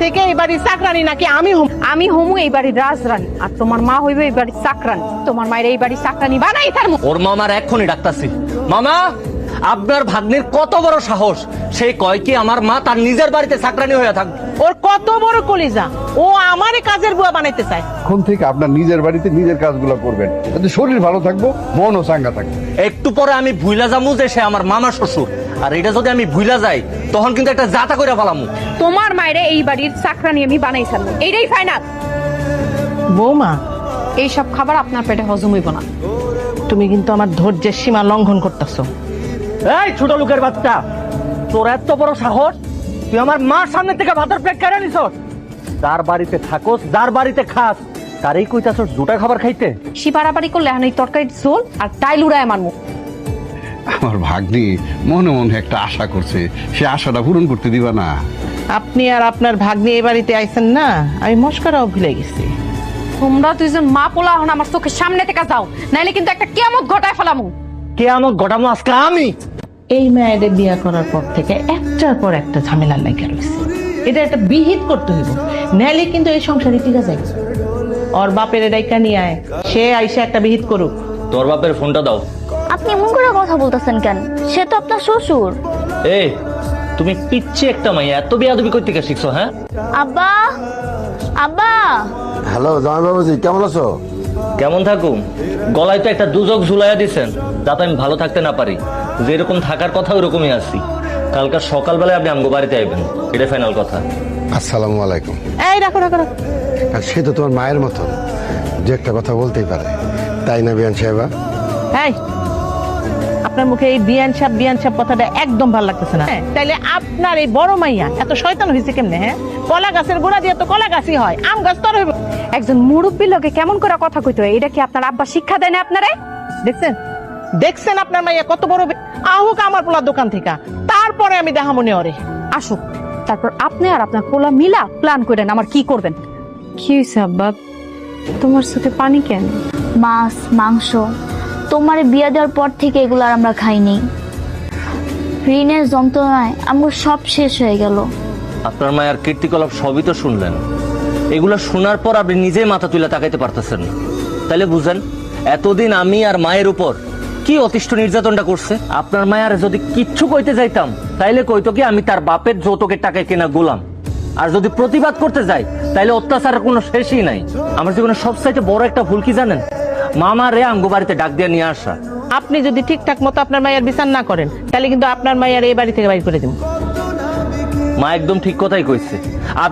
থেকে এই বাড়ির চাকরানি নাকি আমি হমু এই বাড়ির রাজরানী, আর তোমার মা হইবে এই বাড়ির চাকরানী। তোমার মায়ের এই বাড়ির চাকরানি বানাই তার ওর মামার এক্ষুনি ডাকতাছি। মামা, আপনার ভাগ্নের কত বড় সাহস, সে কয় কি আমার মা তার নিজের বাড়িতে চাকরানি হয়ে থাকবে। ওর কত বড় কলিজা, ও আমারে কাজের বুয়া বানাইতে চায়। এখন থেকে আপনার নিজের বাড়িতে নিজের কাজগুলো করবেন, যাতে শরীর ভালো থাকবো, মনও চাঙ্গা থাকবে। একটু পরে আমি ভুইলা যামু যে সে আমার মামা শ্বশুর, আর এটা যদি আমি ভুইলা যাই তখন কিন্তু একটা জাতা করে ফেলামু। তোমার মায়ের এই বাড়ির চাকরানি আমি বানাই ছাড়বো, এইটাই ফাইনাল। বৌমা, এইসব খাবার আপনার পেটে হজম হইব না। তুমি কিন্তু আমার ধৈর্যের সীমা লঙ্ঘন করতেছো। এই ছোট লোকের বাচ্চা, তোর এত বড় সাহস, তুই আমার মার সামনে থেকে ভাতের প্লেট কেড়ে নিছস। যার বাড়িতে থাকোস, যার বাড়িতে খাস, তারই কইতাছস দুটা খাবার খাইতে। শিপাড়াপাড়ি করলে এখন এই তরকারির ঝোল আর টাইল উড়ায় আমার মুখ। আমার ভাগ্নি মনে মনে একটা আশা করছে, সে আশাটা পূরণ করতে দিবা না? আপনি আর আপনার ভাগ্নি এই বাড়িতে আইছেন না, আমি মস্করাও ভুলে গেছি। তোমরা দুইজন মা পোলা এখন আমার চোখের সামনে থেকে যাও, নাইলে কিন্তু একটা কিয়ামত ঘটায় ফেলামু। কে আমার ঘটামো আজকে আমি? এই মেয়েদের বিয়ে করার পর থেকে একটার পর একটা ঝামেলা লেগে রয়েছে। এটা একটা বিহিত করতে হইব, নাইলে কিন্তু এই সংসারে টিকা যায়। ওর বাপের ডাইকা নিয়ে আয়, সে আইসা একটা বিহিত করুক। তোর বাপের ফোনটা দাও। আপনি এমন করে কথা বলতেছেন কেন? সে তো আপনার শ্বশুর। এই তুমি পিচ্ছি একটা মাইয়া, এত বেয়াদবি করতে কে শিখছো? হ্যাঁ আব্বা, আব্বা। হ্যালো জামাই বাবুজি, কেমন আছো? কেমন থাকুম, গলায় তো একটা দুজক ঝুলাইয়া দিছেন, যাতে আমি ভালো থাকতে না পারি। যেরকম থাকার কথা ওরকমই আছি। কালকে সকালবেলায় আপনি আমগো বাড়িতে আইবেন, এটা ফাইনাল কথা। আসসালামু আলাইকুম। এই রাখো রাখো রাখো। আর সে তো তোমার মায়ের মতন, যে একটা কথা বলতেই পারে, তাই না বিয়ান সাহেবা? এই, আপনার মুখে এই বিয়ান সাহেব কথাটা একদম ভালো লাগতেছে না। তাইলে আপনার এই বড় মাইয়া এত শয়তান হয়েছে কেমনে? হ্যাঁ, কলা গাছের গোড়া দিয়ে তো কলা গাছই হয়, আম গাছ তো আর হইব। একজন মুরব্বীর লগে কেমন করে কথা কইতে হয়, এটা কি আপনার আব্বা শিক্ষা দেয় না আপনারে? দেখছেন দেখছেন আপনার মাইয়া কত বড় আহুক আমার পোলার দোকান থেকে, তারপরে আমি দেখা মনে ওরে আসুক, তারপর আপনি আর আপনার পোলা মিলা প্ল্যান করেন আমার কি করবেন। কি হয়েছে আব্বা, তোমার চোখে পানি কেন? মাছ, মাংস তোমার বিয়ে দেওয়ার পর থেকে এগুলো আর আমরা খাইনি। ঋণের যন্ত্রণায় আমার সব শেষ হয়ে গেল। আপনার মায়ের কীর্তিকলাপ সবই তো শুনলেন, এগুলো শোনার পর আপনি নিজেই মাথা তুলে তাকাইতে পারতেছেন না। তাইলে বুঝেন এতদিন আমি আর মায়ের উপর কি অতিষ্ঠ নির্যাতনটা করছে। আপনার মায়ের যদি কিচ্ছু কইতে যাইতাম, তাইলে কইতো কি আমি তার বাপের যৌতুকের টাকায় কেনা গোলাম। আর যদি প্রতিবাদ করতে যাই, তাইলে অত্যাচারের কোনো শেষই নাই। আমার জীবনে সবচাইতে বড় একটা ভুল কি জানেন? মামা রে আমগো বাড়িতে ডাক দিয়ে নিয়ে আসা। আপনি যদি ঠিকঠাক মতো আপনার মায়ের বিচার না করেন, তাহলে কিন্তু আপনার মায়ের এই বাড়ি থেকে বাইর করে দিব। মা একদম ঠিক কথাই কইছে।